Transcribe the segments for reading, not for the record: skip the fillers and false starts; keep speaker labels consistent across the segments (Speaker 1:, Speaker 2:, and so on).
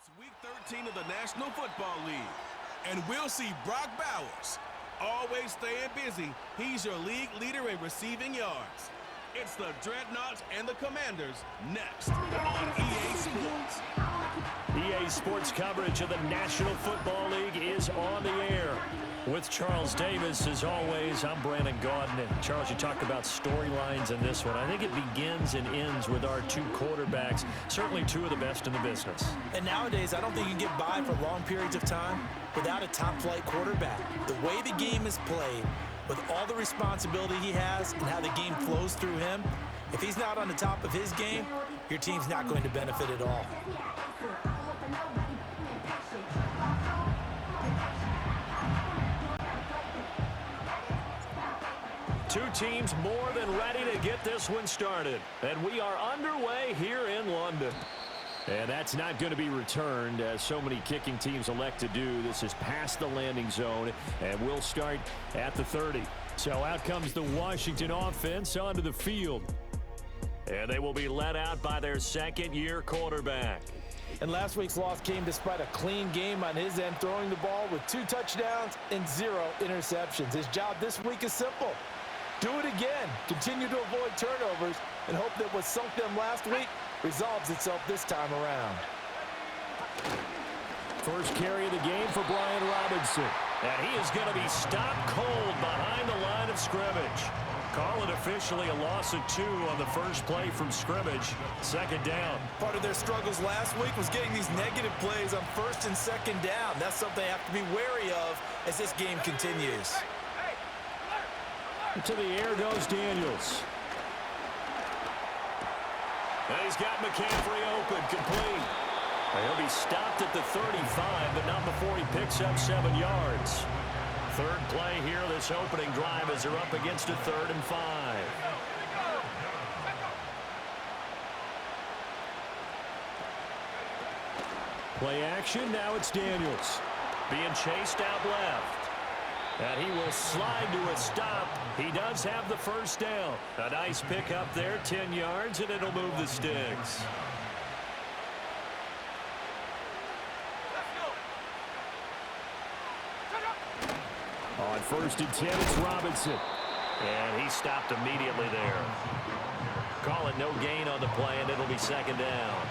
Speaker 1: It's Week 13 of the National Football League, and we'll see Brock Bowers. Always staying busy, he's your league leader in receiving yards. It's the Dreadnoughts and the Commanders next on EA Sports.
Speaker 2: EA Sports coverage of the National Football League is on the air. With Charles Davis, as always, I'm Brandon Gaudin. And Charles, you talked about storylines in this one. I think it begins and ends with our two quarterbacks, certainly two of the best in the business.
Speaker 3: And nowadays, I don't think you can get by for long periods of time without a top-flight quarterback. The way the game is played, with all the responsibility he has and how the game flows through him, if he's not on the top of his game, your team's not going to benefit at all.
Speaker 2: Two teams more than ready to get this one started. And we are underway here in London. And that's not going to be returned, as so many kicking teams elect to do. This is past the landing zone, and we'll start at the 30. So out comes the Washington offense onto the field. And they will be led out by their second-year quarterback.
Speaker 3: And last week's loss came despite a clean game on his end, throwing the ball with 2 touchdowns and 0 interceptions. His job this week is simple. Do it again. Continue to avoid turnovers and hope that what sunk them last week resolves itself this time around.
Speaker 2: First carry of the game for Brian Robinson. And he is going to be stopped cold behind the line of scrimmage. Call it officially a loss of 2 on the first play from scrimmage. Second down.
Speaker 3: Part of their struggles last week was getting these negative plays on first and second down. That's something they have to be wary of as this game continues.
Speaker 2: To the air goes Daniels. And he's got McCaffrey open, complete. And he'll be stopped at the 35, but not before he picks up 7 yards. Third play here, this opening drive, as they're up against a 3rd and 5. Play action, now it's Daniels. Being chased out left. And he will slide to a stop. He does have the first down. A nice pickup there, 10 yards, and it'll move the sticks. On 1st and 10, it's Robinson. And he stopped immediately there. Call it no gain on the play, and it'll be second down.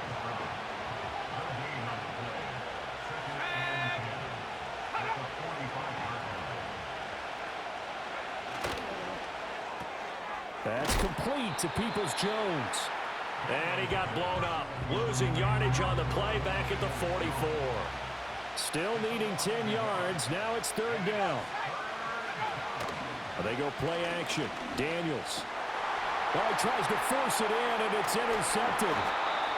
Speaker 2: That's complete to Peoples-Jones. And he got blown up. Losing yardage on the play back at the 44. Still needing 10 yards. Now it's 3rd down. They go play action. Daniels. Oh, he tries to force it in, and it's intercepted.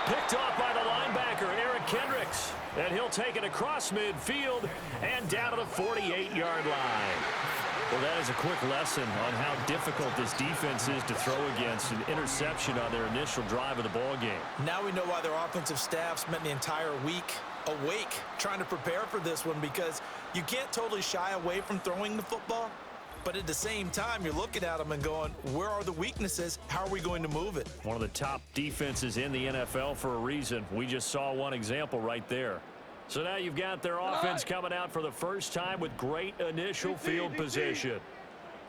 Speaker 2: Picked off by the linebacker, Eric Kendricks. And he'll take it across midfield and down to the 48-yard line. Well, that is a quick lesson on how difficult this defense is to throw against. An interception on their initial drive of the ball game.
Speaker 3: Now we know why their offensive staff spent the entire week awake trying to prepare for this one, because you can't totally shy away from throwing the football. But at the same time, you're looking at them and going, where are the weaknesses? How are we going to move it?
Speaker 2: One of the top defenses in the NFL for a reason. We just saw one example right there. So now you've got their offense coming out for the first time with great initial field position.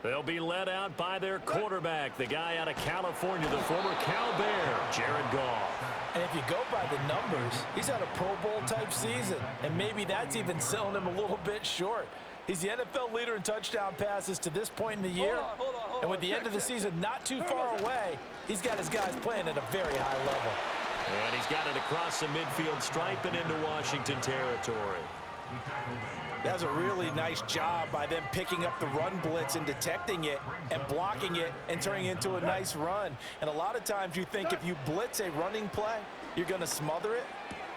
Speaker 2: They'll be led out by their quarterback, the guy out of California, the former Cal Bear, Jared Goff.
Speaker 3: And if you go by the numbers, he's had a Pro Bowl-type season, and maybe that's even selling him a little bit short. He's the NFL leader in touchdown passes to this point in the year. And with the end of the season not too far away, he's got his guys playing at a very high level.
Speaker 2: And he's got it across the midfield stripe and into Washington territory.
Speaker 3: That's a really nice job by them picking up the run blitz and detecting it and blocking it and turning it into a nice run. And a lot of times you think if you blitz a running play, you're going to smother it.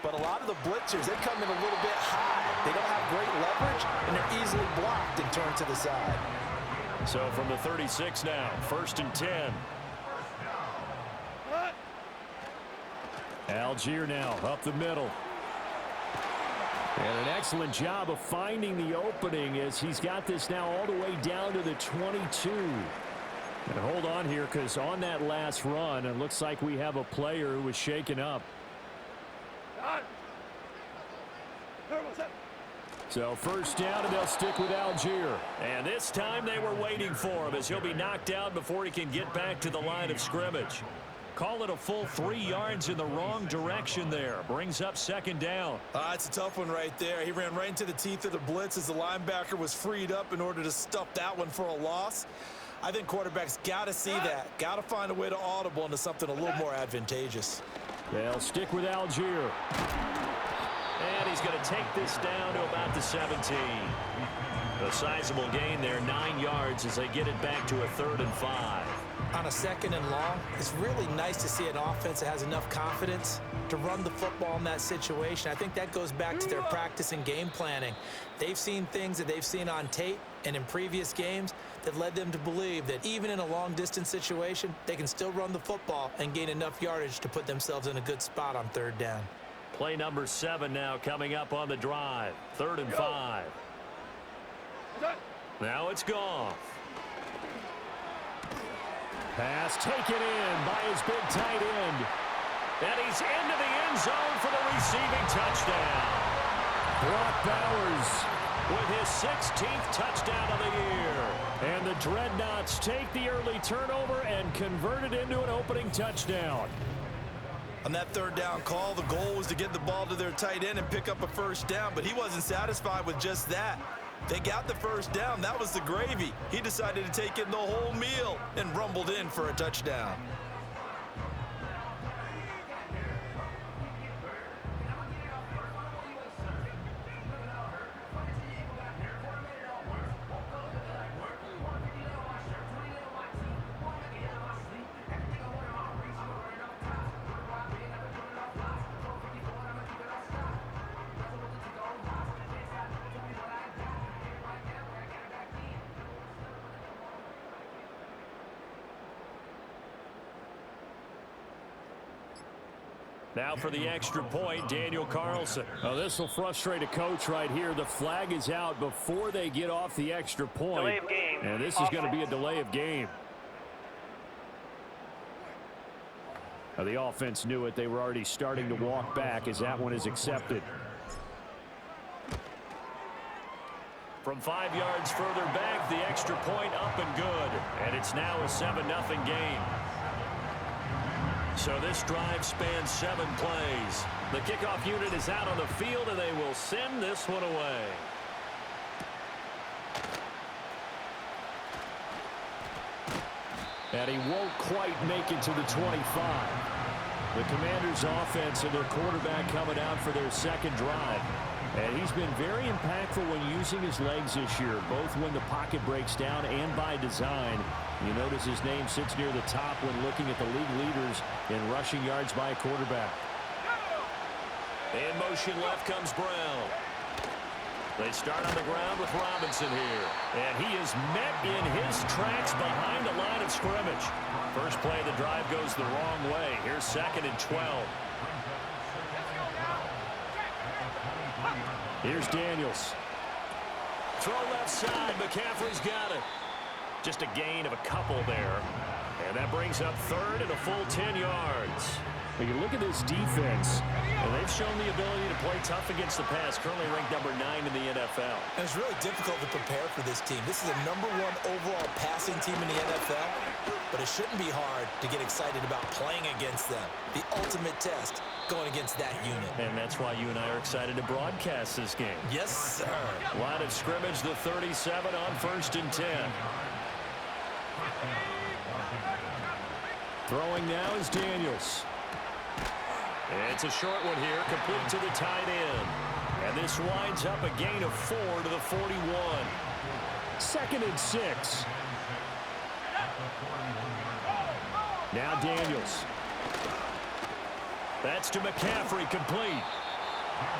Speaker 3: But a lot of the blitzers, they come in a little bit high. They don't have great leverage, and they're easily blocked and turned to the side.
Speaker 2: So from the 36 now, 1st and 10. Algier now up the middle. And an excellent job of finding the opening as he's got this now all the way down to the 22. And hold on here, because on that last run, it looks like we have a player who was shaken up. So first down, and they'll stick with Algier. And this time they were waiting for him as he'll be knocked down before he can get back to the line of scrimmage. Call it a full 3 yards in the wrong direction there. Brings up second down.
Speaker 3: It's a tough one right there. He ran right into the teeth of the blitz as the linebacker was freed up in order to stuff that one for a loss. I think quarterbacks got to see that. Got to find a way to audible into something a little more advantageous.
Speaker 2: They'll stick with Algier. And he's going to take this down to about the 17. A sizable gain there, 9 yards as they get it back to a 3rd and 5.
Speaker 3: On a 2nd and long, it's really nice to see an offense that has enough confidence to run the football in that situation. I think that goes back to their practice and game planning. They've seen things that they've seen on tape and in previous games that led them to believe that even in a long-distance situation, they can still run the football and gain enough yardage to put themselves in a good spot on 3rd down.
Speaker 2: Play number 7 now coming up on the drive. 3rd and 5. Now it's Goff. Pass taken in by his big tight end. And he's into the end zone for the receiving touchdown. Brock Bowers with his 16th touchdown of the year. And the Dreadnoughts take the early turnover and convert it into an opening touchdown.
Speaker 3: On that 3rd down call, the goal was to get the ball to their tight end and pick up a 1st down, but he wasn't satisfied with just that. They got the 1st down. That was the gravy. He decided to take in the whole meal and rumbled in for a touchdown.
Speaker 2: Now for the extra point, Daniel Carlson. Oh, this will frustrate a coach right here. The flag is out before they get off the extra point.
Speaker 4: Delay of game.
Speaker 2: And this is going to be a delay of game. Now, the offense knew it. They were already starting to walk back as that one is accepted. From 5 yards further back, the extra point up and good. And it's now a 7-0 game. So this drive spans 7 plays. The kickoff unit is out on the field, and they will send this one away. And he won't quite make it to the 25. The Commanders' offense and their quarterback coming out for their 2nd drive. And he's been very impactful when using his legs this year, both when the pocket breaks down and by design. You notice his name sits near the top when looking at the league leaders in rushing yards by a quarterback. In motion left comes Brown. They start on the ground with Robinson here. And he is met in his tracks behind the line of scrimmage. First play of the drive goes the wrong way. Here's 2nd and 12. Here's Daniels. Throw left side. McCaffrey's got it. Just a gain of a couple there. And that brings up 3rd and a full 10 yards. When you look at this defense, and they've shown the ability to play tough against the pass, currently ranked number 9 in the NFL.
Speaker 3: And it's really difficult to prepare for this team. This is a #1 overall passing team in the NFL, but it shouldn't be hard to get excited about playing against them. The ultimate test going against that unit.
Speaker 2: And that's why you and I are excited to broadcast this game.
Speaker 3: Yes, sir.
Speaker 2: Line of scrimmage, the 37 on 1st and 10. Throwing now is Daniels. It's a short one here, complete to the tight end. And this winds up a gain of 4 to the 41. 2nd and 6. Now Daniels. That's to McCaffrey, complete.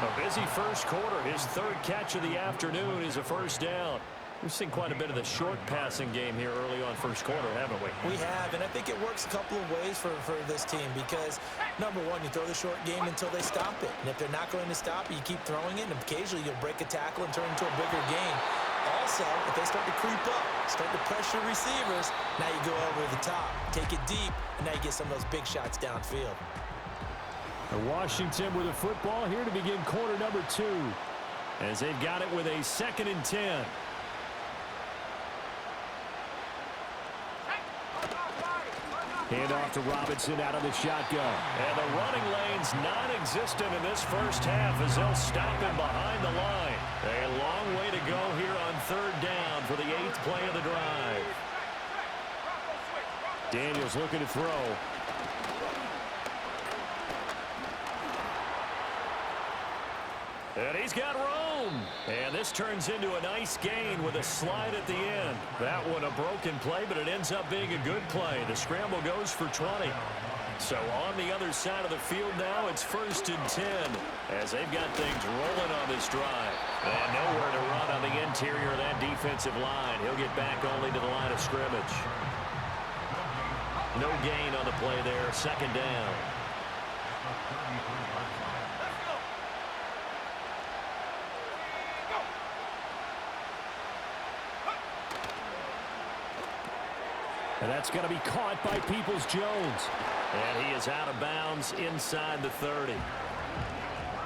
Speaker 2: A busy first quarter. His 3rd catch of the afternoon is a 1st down. We've seen quite a bit of the short passing game here early on first quarter, haven't we?
Speaker 3: We have, and I think it works a couple of ways for this team because, #1, you throw the short game until they stop it. And if they're not going to stop it, you keep throwing it, and occasionally you'll break a tackle and turn into a bigger gain. Also, if they start to creep up, start to pressure receivers, now you go over the top, take it deep, and now you get some of those big shots downfield.
Speaker 2: Washington with a football here to begin quarter number 2. as they've got it with a 2nd and 10. Handoff to Robinson out of the shotgun. And the running lane's non-existent in this first half as they'll stop him behind the line. A long way to go here on 3rd down for the 8th play of the drive. Daniels looking to throw. And he's got room. And this turns into a nice gain with a slide at the end. That one a broken play, but it ends up being a good play. The scramble goes for 20. So on the other side of the field now, it's 1st and 10 as they've got things rolling on this drive. And nowhere to run on the interior of that defensive line. He'll get back only to the line of scrimmage. No gain on the play there. 2nd down. And that's going to be caught by Peoples-Jones. And he is out of bounds inside the 30.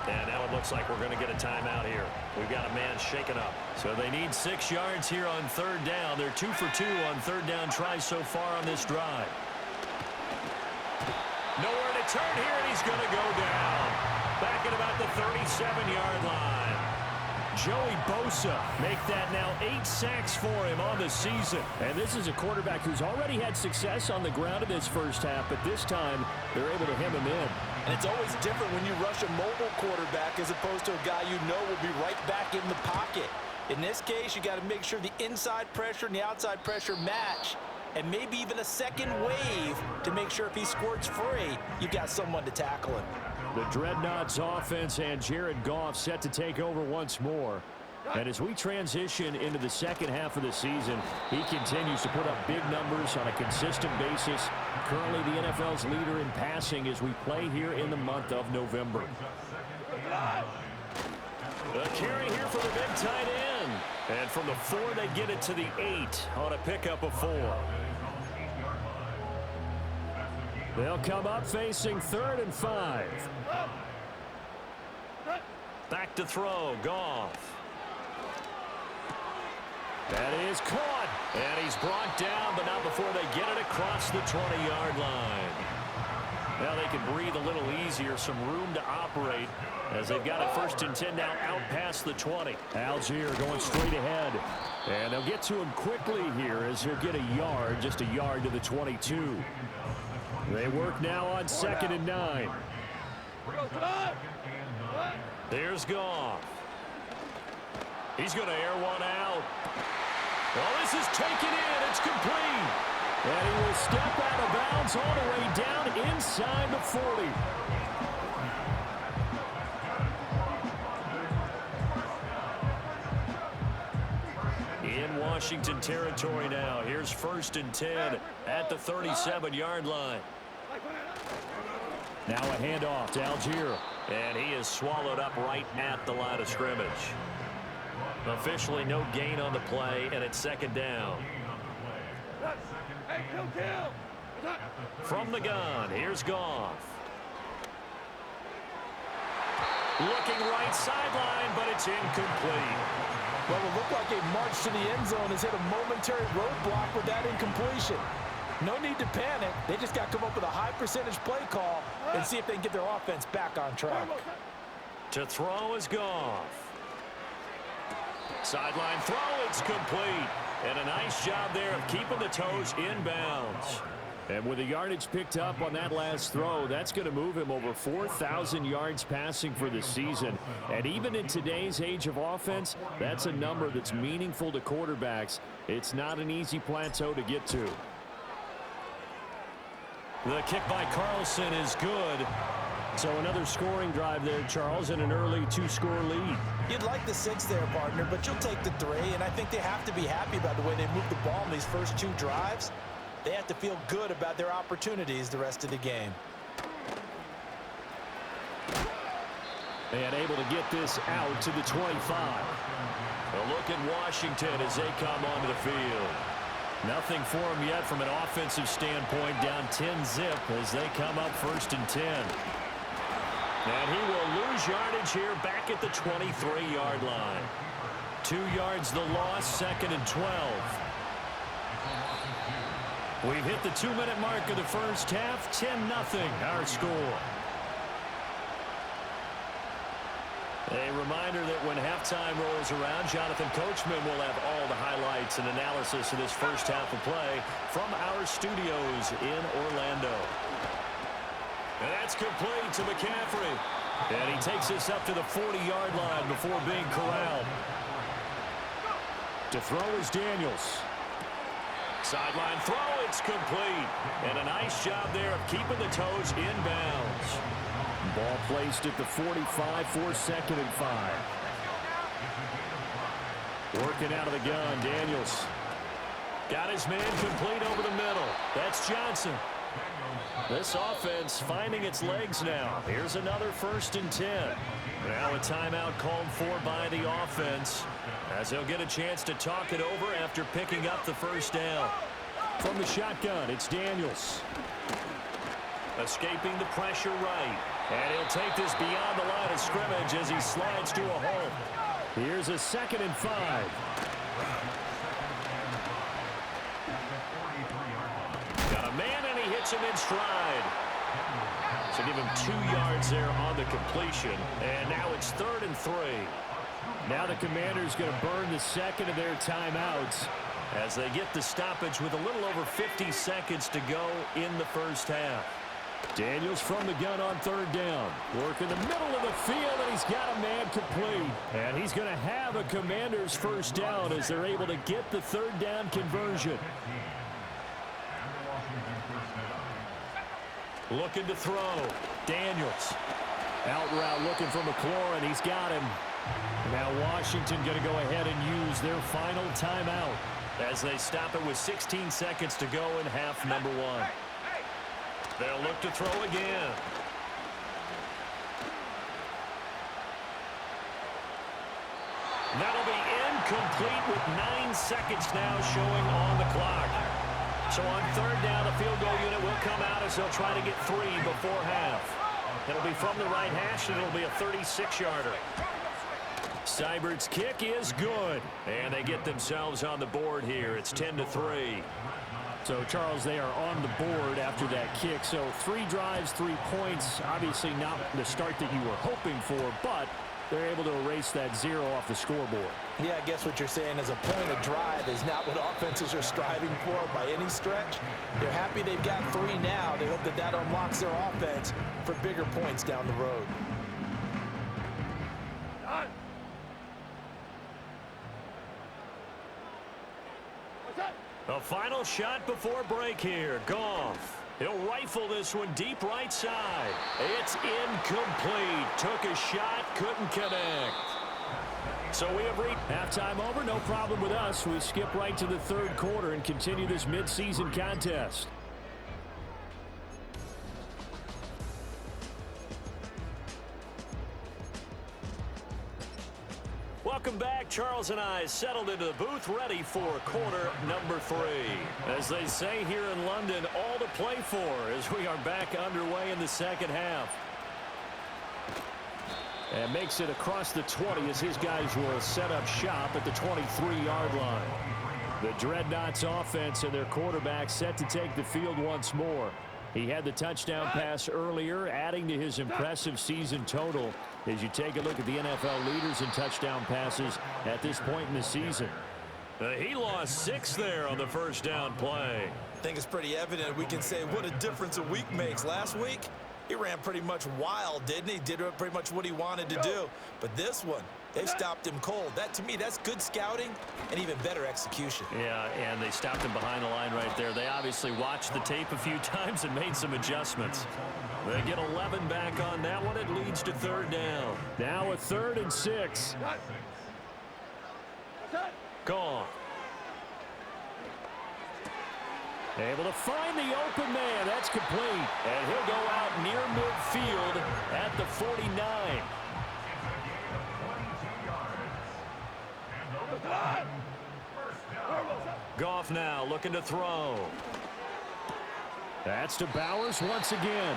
Speaker 2: And now it looks like we're going to get a timeout here. We've got a man shaken up. So they need 6 yards here on 3rd down. They're 2 for 2 on 3rd down tries so far on this drive. Nowhere to turn here, and he's going to go down. Back at about the 37-yard line. Joey Bosa make that now 8 sacks for him on the season. And this is a quarterback who's already had success on the ground in this first half, but this time they're able to hem him in.
Speaker 3: And it's always different when you rush a mobile quarterback as opposed to a guy you know will be right back in the pocket. In this case, you got to make sure the inside pressure and the outside pressure match, and maybe even a second wave to make sure if he squirts free, you've got someone to tackle him.
Speaker 2: The Dreadnoughts offense and Jared Goff set to take over once more. And as we transition into the second half of the season, he continues to put up big numbers on a consistent basis. Currently the NFL's leader in passing as we play here in the month of November. A carry here for the big tight end. And from the 4, they get it to the 8 on a pickup of 4. They'll come up facing 3rd and 5. Back to throw, Goff. That is caught. And he's brought down, but not before they get it across the 20-yard line. Now they can breathe a little easier, some room to operate as they've got it 1st and 10 now out past the 20. Algier going straight ahead. And they'll get to him quickly here as he'll get a yard, just a yard to the 22. They work now on 2nd and 9. There's Goff. He's going to air one out. Well, this is taken in. It's complete. And he will step out of bounds all the way down inside the 40. In Washington territory now. Here's 1st and 10 at the 37-yard line. Now a handoff to Algier. And he is swallowed up right at the line of scrimmage. Officially no gain on the play, and it's 2nd down. From the gun, here's Goff. Looking right sideline, but it's incomplete.
Speaker 3: Well, it looked like a march to the end zone has hit a momentary roadblock with that incompletion. No need to panic. They just got to come up with a high percentage play call and see if they can get their offense back on track.
Speaker 2: To throw is Goff. Sideline throw, it's complete. And a nice job there of keeping the toes inbounds. And with the yardage picked up on that last throw, that's going to move him over 4,000 yards passing for the season. And even in today's age of offense, that's a number that's meaningful to quarterbacks. It's not an easy plateau to get to. The kick by Carlson is good. So another scoring drive there, Charles, and an early 2-score lead.
Speaker 3: You'd like the 6 there, partner, but you'll take the 3, and I think they have to be happy about the way they moved the ball in these first 2 drives. They have to feel good about their opportunities the rest of the game.
Speaker 2: And able to get this out to the 25. A look at Washington as they come onto the field. Nothing for them yet from an offensive standpoint, down 10-zip as they come up 1st and 10. And he will lose yardage here back at the 23-yard line. 2 yards the loss, 2nd and 12. We've hit the 2-minute mark of the first half, 10-0 our score. A reminder that when halftime rolls around, Jonathan Coachman will have all the highlights and analysis of this first half of play from our studios in Orlando. And that's complete to McCaffrey. And he takes us up to the 40-yard line before being corralled. To throw is Daniels. Sideline throw, it's complete. And a nice job there of keeping the toes in bounds. Ball placed at the 45 for 2nd and 5. Working out of the gun, Daniels. Got his man complete over the middle. That's Johnson. This offense finding its legs now. Here's another 1st and 10. Now a timeout called for by the offense, as they'll get a chance to talk it over after picking up the first down. From the shotgun, it's Daniels. Escaping the pressure right. And he'll take this beyond the line of scrimmage as he slides to a hole. Here's a 2nd and 5. Got a man, and he hits him in stride. So give him 2 yards there on the completion. And now it's 3rd and 3. Now the Commanders going to burn the second of their timeouts as they get the stoppage with a little over 50 seconds to go in the first half. Daniels from the gun on 3rd down. Work in the middle of the field, and he's got a man complete. And he's going to have a Commanders first down as they're able to get the 3rd down conversion. Looking to throw. Daniels. Out route looking for McLaurin. He's got him. Now Washington going to go ahead and use their final timeout as they stop it with 16 seconds to go in half number 1. They'll look to throw again. That'll be incomplete with 9 seconds now showing on the clock. So on 3rd down, the field goal unit will come out as they'll try to get 3 before half. It'll be from the right hash, and it'll be a 36-yarder. Seibert's kick is good, and they get themselves on the board here. It's 10-3. So, Charles, they are on the board after that kick. So 3 drives, 3 points. Obviously not the start that you were hoping for, but they're able to erase that 0 off the scoreboard. Yeah, I guess what you're saying is a point of drive is not what offenses are striving for by any stretch. They're happy they've got 3 now. They hope that that unlocks their offense for bigger points down the road. A final shot before break here. Goff. He'll rifle this one deep right side. It's incomplete. Took a shot, couldn't connect. So we have reached halftime over. No problem with us. We skip right to the 3rd quarter and continue this midseason contest. Welcome back. Charles and I settled into the booth, ready for quarter number 3. As they say here in London, all to play for as we are back underway in the second half. And makes it across the 20 as his guys will set up shop at the 23-yard line. The Dreadnoughts offense and their quarterback set to take the field once more. He had the touchdown pass earlier, adding to his impressive season total as you take a look at the NFL leaders in touchdown passes at this point in the season. He lost 6 there on the first down play.
Speaker 3: I think it's pretty evident we can say what a difference a week makes. Last week, he ran pretty much wild, didn't he? Did pretty much what he wanted to do. But this one, they stopped him cold. That, to me, that's good scouting and even better execution. Yeah, and they stopped him behind the line right there. They obviously watched the tape a few times and made some adjustments. They get 11 back on that one. It leads to 3rd down. Now a 3rd and 6. Gone. Able to find the open man. That's complete. And he'll go out near midfield at the 49. Goff now looking to throw.
Speaker 2: That's to Bowers once again.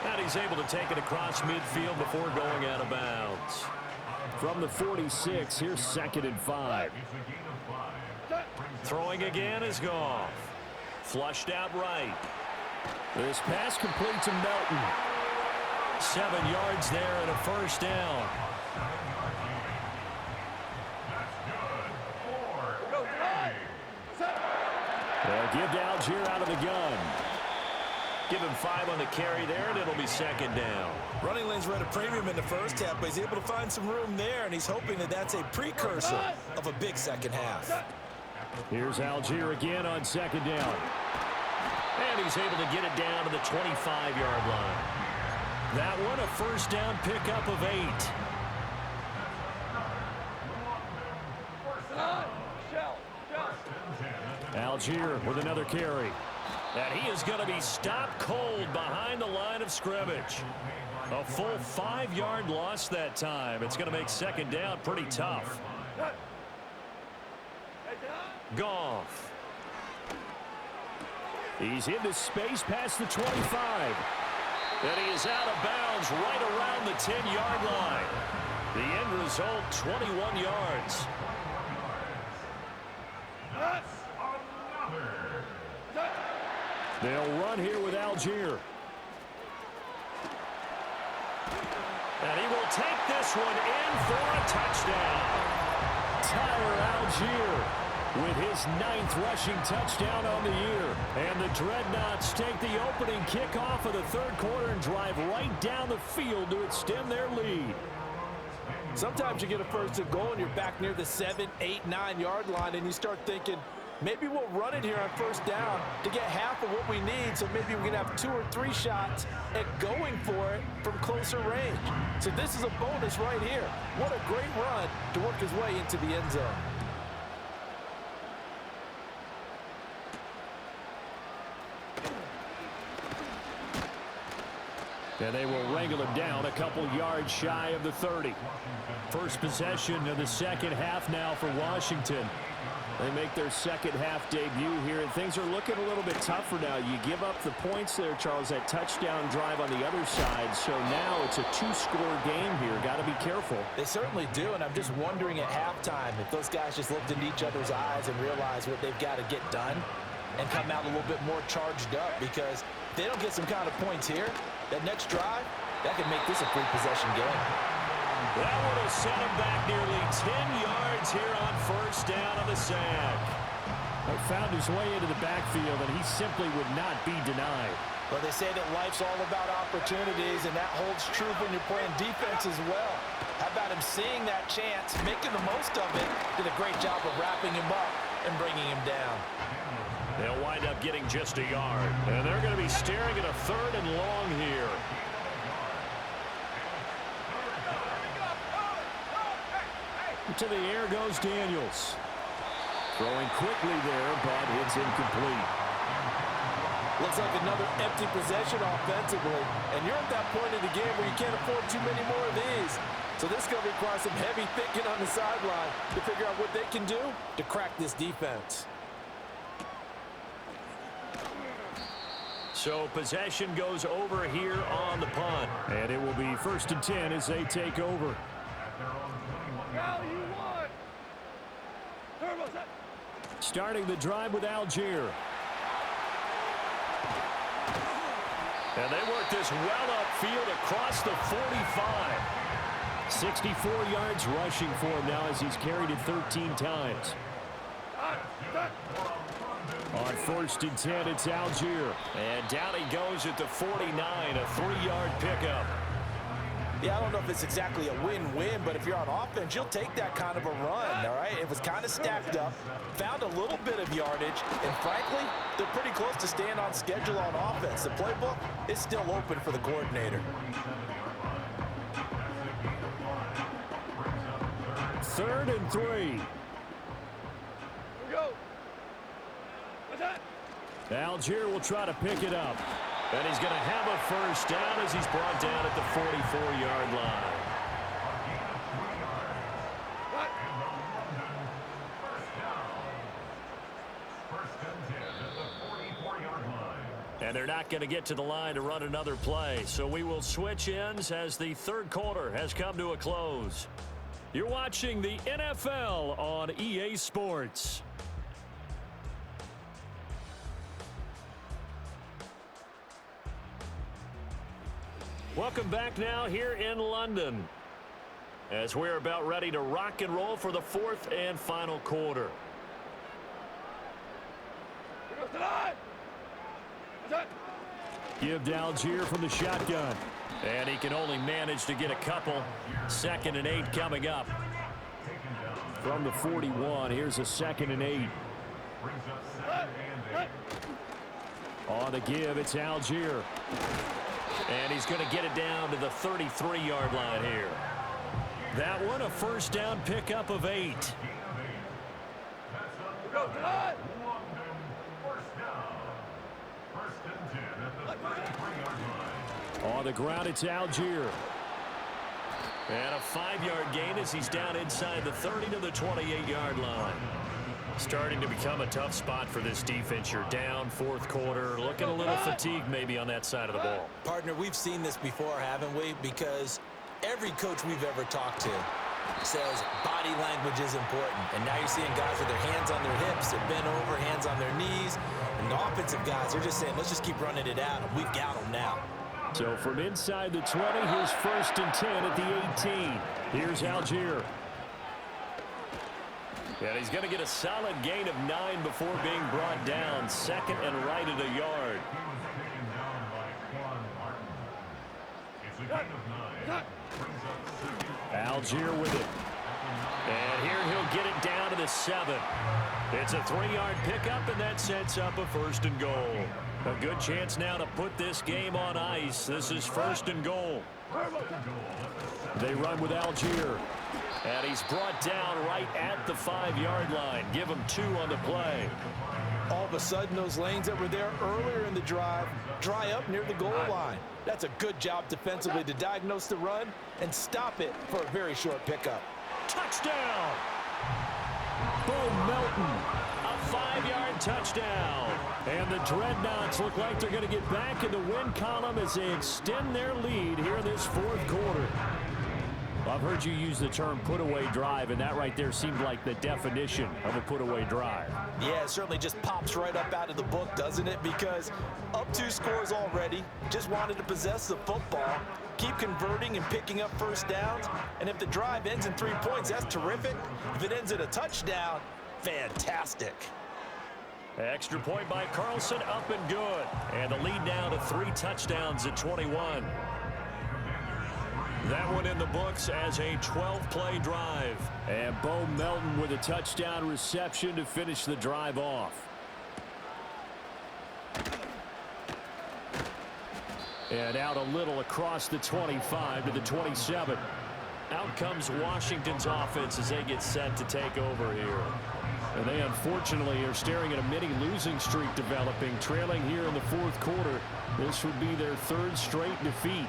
Speaker 2: And he's able to take it across midfield before going out of bounds. From the 46, here's 2nd and 5. Throwing again is Goff. Flushed out right. This pass complete to Melton. 7 yards there and a first down. They'll give to Algier out of the gun. Give him 5 on the carry there, and it'll be 2nd down.
Speaker 3: Running lanes were at a premium in the first half, but he's able to find some room there, and he's hoping that that's a precursor of a big second half.
Speaker 2: Here's Algier again on 2nd down. And he's able to get it down to the 25-yard line. That one, a first down pickup of 8. Algier with another carry. And he is going to be stopped cold behind the line of scrimmage. A full 5-yard loss that time. It's going to make 2nd down pretty tough. Goff. He's into space past the 25. And he is out of bounds right around the 10-yard line. The end result, 21 yards. They'll run here with Algier. And he will take this one in for a touchdown. Tyler Algier with his 9th rushing touchdown on the year. And the Dreadnoughts take the opening kickoff of the 3rd quarter and drive right down the field to extend their lead.
Speaker 3: Sometimes you get a first and goal and you're back near the 7, 8, 9-yard line, and you start thinking, maybe we'll run it here on first down to get half of what we need, so maybe we can have 2 or 3 shots at going for it from closer range. So this is a bonus right here. What a great run to work his way into the end zone.
Speaker 2: And they will wrangle him down a couple yards shy of the 30. First possession of the second half now for Washington. They make their second half debut here, and things are looking a little bit tougher now. You give up the points there, Charles, that touchdown drive on the other side. So now it's a 2-score game here. Got to be careful.
Speaker 3: They certainly do, and I'm just wondering at halftime if those guys just looked into each other's eyes and realized what they've got to get done and come out a little bit more charged up, because if they don't get some kind of points here, that next drive, that could make this a 3-possession game.
Speaker 2: That would have set him back nearly 10 yards here on first down on the sack. He found his way into the backfield, and he simply would not be denied.
Speaker 3: Well, they say that life's all about opportunities, and that holds true when you're playing defense as well. How about him seeing that chance, making the most of it, did a great job of wrapping him up and bringing him down.
Speaker 2: They'll wind up getting just a yard, and they're going to be staring at a 3rd and long here. To the air goes Daniels. Throwing quickly there, but it's incomplete.
Speaker 3: Looks like another empty possession offensively, and you're at that point in the game where you can't afford too many more of these. So this is going to require some heavy thinking on the sideline to figure out what they can do to crack this defense.
Speaker 2: So possession goes over here on the punt. And it will be 1st and 10 as they take over. Starting the drive with Algier. And they work this well upfield across the 45. 64 yards rushing for him now as he's carried it 13 times. On 1st and 10, it's Algier. And down he goes at the 49, a 3-yard pickup.
Speaker 3: Yeah, I don't know if it's exactly a win-win, but if you're on offense, you'll take that kind of a run, all right? It was kind of stacked up, found a little bit of yardage, and frankly, they're pretty close to staying on schedule on offense. The playbook is still open for the coordinator.
Speaker 2: 3rd and 3.
Speaker 4: Here we go. What's that?
Speaker 2: Algier will try to pick it up. And he's going to have a first down as he's brought down at the 44-yard line.
Speaker 4: What?
Speaker 2: And they're not going to get to the line to run another play. So we will switch ends as the third quarter has come to a close. You're watching the NFL on EA Sports. Welcome back now here in London as we're about ready to rock and roll for the fourth and final quarter. Give to Algier from the shotgun. And he can only manage to get a couple. 2nd and 8 coming up. From the 41, here's a 2nd and 8. On the give, it's Algier. And he's going to get it down to the 33-yard line here. That one, a first down pickup of 8. On the ground, it's Algier. And a 5-yard gain as he's down inside the 30 to the 28-yard line. Starting to become a tough spot for this defense. You're down, fourth quarter, looking a little fatigued maybe on that side of the ball.
Speaker 3: Partner, we've seen this before, haven't we? Because every coach we've ever talked to says body language is important. And now you're seeing guys with their hands on their hips, they're bent over, hands on their knees. And the offensive guys, they're just saying, let's just keep running it out, and we've got them now.
Speaker 2: So from inside the 20, here's 1st and 10 at the 18. Here's Algier. And he's going to get a solid gain of 9 before being brought down. 2nd and right at a yard. Algier with it. And here he'll get it down to the 7. It's a 3-yard pickup, and that sets up a 1st and goal. A good chance now to put this game on ice. This is 1st and goal. They run with Algier. And he's brought down right at the 5-yard line. Give him 2 on the play.
Speaker 3: All of a sudden, those lanes that were there earlier in the drive dry up near the goal line. That's a good job defensively to diagnose the run and stop it for a very short pickup.
Speaker 2: Touchdown! Bo Melton, a 5-yard touchdown. And the Dreadnoughts look like they're going to get back in the win column as they extend their lead here in this fourth quarter. I've heard you use the term put-away drive, and that right there seemed like the definition of a put-away drive.
Speaker 3: Yeah, it certainly just pops right up out of the book, doesn't it? Because up 2 scores already, just wanted to possess the football, keep converting and picking up first downs, and if the drive ends in 3 points, that's terrific. If it ends in a touchdown, fantastic.
Speaker 2: Extra point by Carlson, up and good. And the lead now to 3 touchdowns at 21. That one in the books as a 12-play drive. And Bo Melton with a touchdown reception to finish the drive off. And out a little across the 25 to the 27. Out comes Washington's offense as they get set to take over here. And they unfortunately are staring at a mini losing streak developing, trailing here in the fourth quarter. This would be their 3rd straight defeat.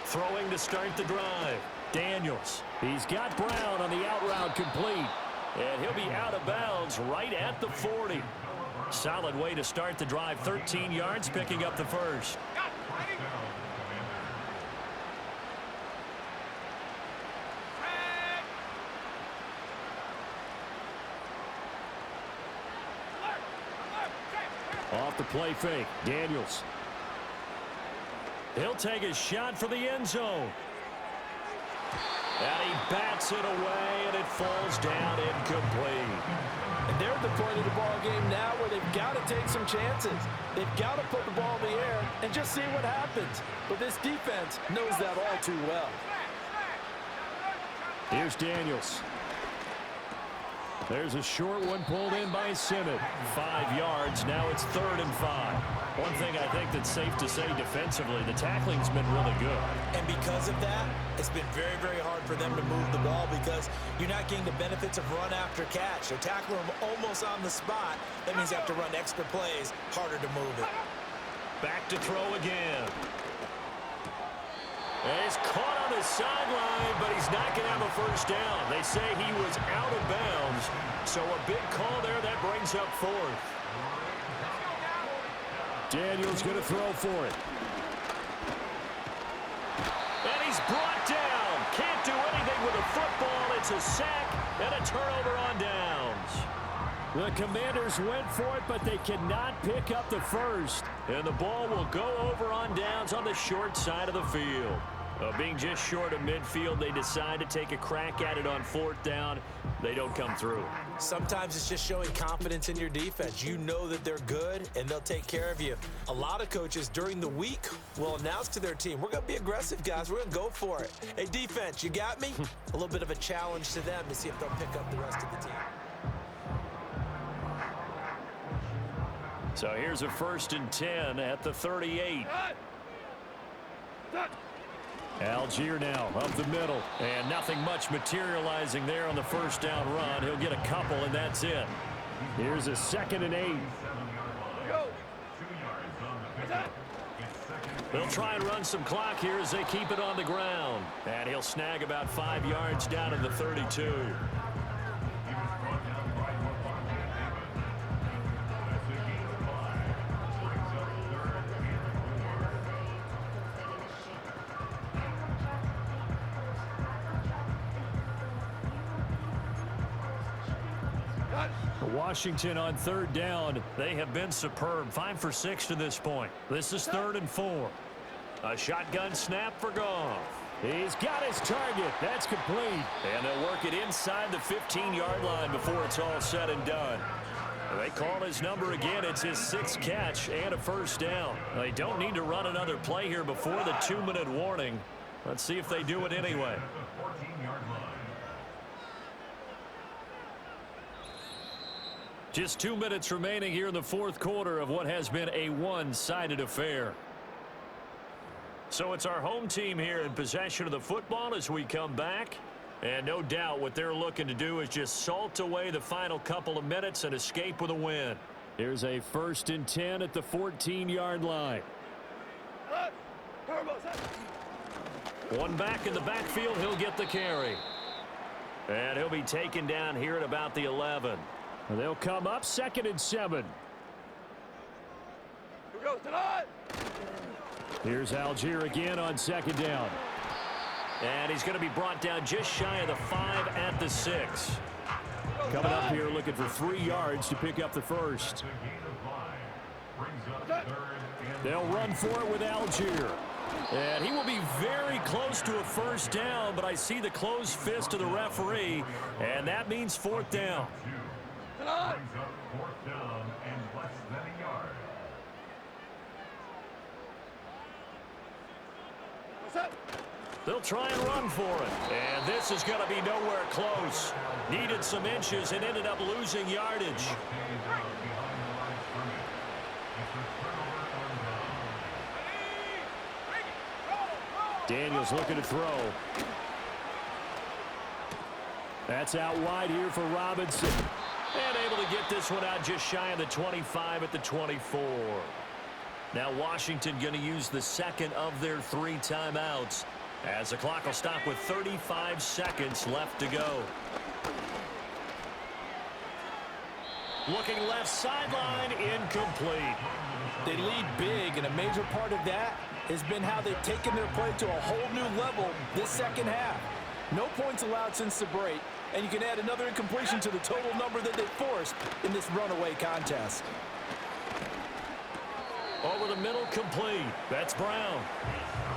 Speaker 2: Throwing to start the drive. Daniels. He's got Brown on the out route complete. And he'll be out of bounds right at the 40. Solid way to start the drive. 13 yards, picking up the first. Off the play fake. Daniels. He'll take a shot for the end zone. And he bats it away, and it falls down incomplete.
Speaker 3: And they're at the point of the ball game now where they've got to take some chances. They've got to put the ball in the air and just see what happens. But this defense knows that all too well.
Speaker 2: Here's Daniels. There's a short one pulled in by Simmons. 5 yards. Now it's 3rd and 5. One thing I think that's safe to say defensively, the tackling's been really good.
Speaker 3: And because of that, it's been very, very hard for them to move the ball because you're not getting the benefits of run after catch. They're tackling them almost on the spot. That means you have to run extra plays, harder to move it.
Speaker 2: Back to throw again. And he's caught on the sideline, but he's not going to have a first down. They say he was out of bounds, so a big call there. That brings up fourth.
Speaker 5: Daniels going to throw for it.
Speaker 2: And he's brought down. Can't do anything with a football. It's a sack and a turnover on downs.
Speaker 5: The Commanders went for it, but they cannot pick up the first.
Speaker 2: And the ball will go over on downs on the short side of the field. Being just short of midfield, they decide to take a crack at it on fourth down. They don't come through.
Speaker 3: Sometimes it's just showing confidence in your defense. You know that they're good, and they'll take care of you. A lot of coaches during the week will announce to their team, we're going to be aggressive, guys. We're going to go for it. Hey, defense, you got me? A little bit of a challenge to them to see if they'll pick up the rest of the team.
Speaker 2: So here's a 1st and 10 at the 38.
Speaker 5: Algier now up the middle.
Speaker 2: And nothing much materializing there on the first down run. He'll get a couple, and that's it.
Speaker 5: Here's a 2nd and 8.
Speaker 2: They'll try and run some clock here as they keep it on the ground. And he'll snag about 5 yards down to the 32.
Speaker 5: Washington on 3rd down.
Speaker 2: They have been superb. 5 for 6 to this point. This is 3rd and 4. A shotgun snap for Goff.
Speaker 5: He's got his target. That's complete.
Speaker 2: And they'll work it inside the 15-yard line before it's all said and done. They call his number again. It's his 6th catch and a first down. They don't need to run another play here before the 2-minute warning. Let's see if they do it anyway. Just 2 minutes remaining here in the 4th quarter of what has been a one-sided affair. So it's our home team here in possession of the football as we come back. And no doubt what they're looking to do is just salt away the final couple of minutes and escape with a win.
Speaker 5: Here's a 1st and 10 at the 14-yard line.
Speaker 2: One back in the backfield. He'll get the carry. And he'll be taken down here at about the 11.
Speaker 5: They'll come up 2nd and 7.
Speaker 4: Here we go, tonight.
Speaker 5: Here's Algier again on 2nd down.
Speaker 2: And he's going to be brought down just shy of the 5 at the 6.
Speaker 5: Coming up here looking for 3 yards to pick up the first. They'll run for it with Algier.
Speaker 2: And he will be very close to a first down, but I see the closed fist of the referee, and that means 4th down. They'll try and run for it. And this is going to be nowhere close. Needed some inches and ended up losing yardage.
Speaker 5: Daniels looking to throw. That's out wide here for Robinson.
Speaker 2: And able to get this one out just shy of the 25 at the 24. Now Washington going to use the 2nd of their 3 timeouts as the clock will stop with 35 seconds left to go. Looking left sideline, incomplete.
Speaker 3: They lead big, and a major part of that has been how they've taken their play to a whole new level this second half. No points allowed since the break, and you can add another incompletion to the total number that they forced in this runaway contest.
Speaker 2: Over the middle, complete. That's Brown.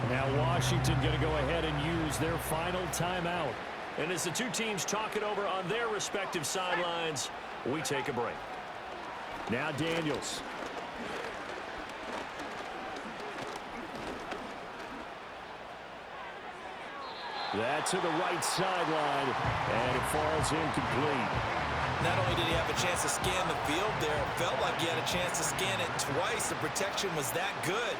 Speaker 5: Now Washington going to go ahead and use their final timeout.
Speaker 2: And as the two teams talk it over on their respective sidelines, we take a break.
Speaker 5: Now Daniels. That's to the right sideline, and it falls incomplete.
Speaker 3: Not only did he have a chance to scan the field there, it felt like he had a chance to scan it twice. The protection was that good.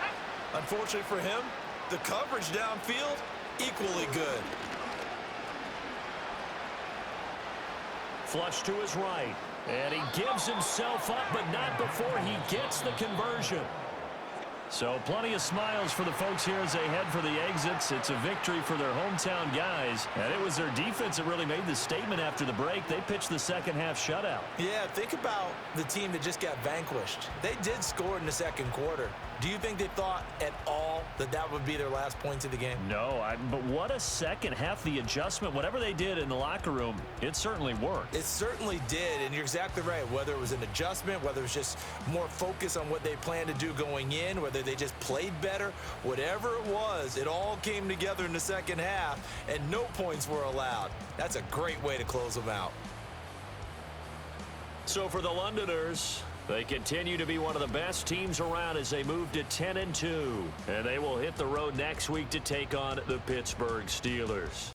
Speaker 3: Unfortunately for him, the coverage downfield, equally good.
Speaker 2: Flush to his right. And he gives himself up, but not before he gets the conversion. So plenty of smiles for the folks here as they head for the exits. It's a victory for their hometown guys. And it was their defense that really made the statement after the break. They pitched the second half shutout.
Speaker 3: Yeah, think about the team that just got vanquished. They did score in the second quarter. Do you think they thought at all that that would be their last points of the game?
Speaker 2: No, but what a second half. The adjustment, whatever they did in the locker room, it certainly worked.
Speaker 3: It certainly did, and you're exactly right. Whether it was an adjustment, whether it was just more focus on what they planned to do going in, whether they just played better, whatever it was, it all came together in the second half, and no points were allowed. That's a great way to close them out.
Speaker 2: So for the Londoners, they continue to be one of the best teams around as they move to 10-2. And they will hit the road next week to take on the Pittsburgh Steelers.